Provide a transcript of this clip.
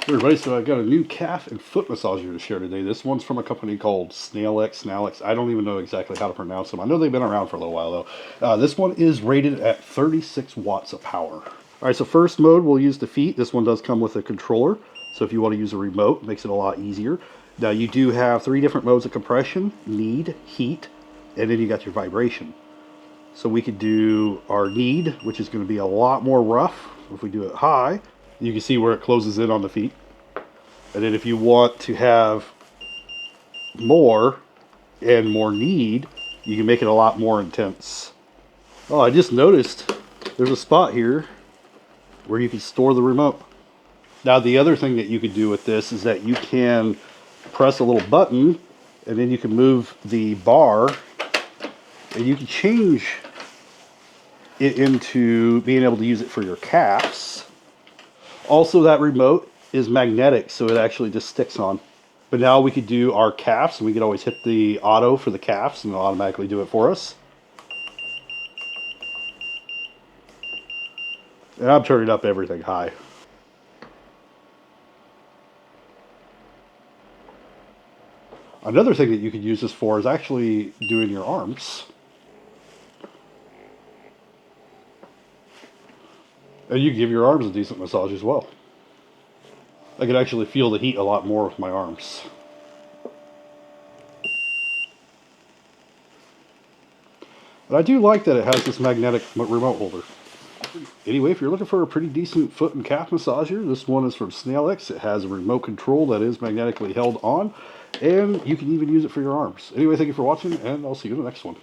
Hey everybody, so I've got a new calf and foot massager to share today. This one's from a company called Snailax. I don't even know exactly how to pronounce them. I know they've been around for a little while though. This one is rated at 36 watts of power. Alright, so first mode we'll use the feet. This one does come with a controller, so if you want to use a remote, it makes it a lot easier. Now you do have 3 different modes of compression: knead, heat, and then you got your vibration. So we could do our knead, which is going to be a lot more rough. If we do it high, you can see where it closes in on the feet. And then if you want to have more and more knead, you can make it a lot more intense. Oh, I just noticed there's a spot here where you can store the remote. Now the other thing that you could do with this is that you can press a little button and then you can move the bar and you can change it into being able to use it for your calves. Also, that remote is magnetic, so it actually just sticks on. But now we could do our calves, and we could always hit the auto for the calves, and it'll automatically do it for us. And I'm turning up everything high. Another thing that you could use this for is actually doing your arms. And you can give your arms a decent massage as well. I can actually feel the heat a lot more with my arms. And I do like that it has this magnetic remote holder. Anyway, if you're looking for a pretty decent foot and calf massager, this one is from Snailax. It has a remote control that is magnetically held on, and you can even use it for your arms. Anyway, thank you for watching, and I'll see you in the next one.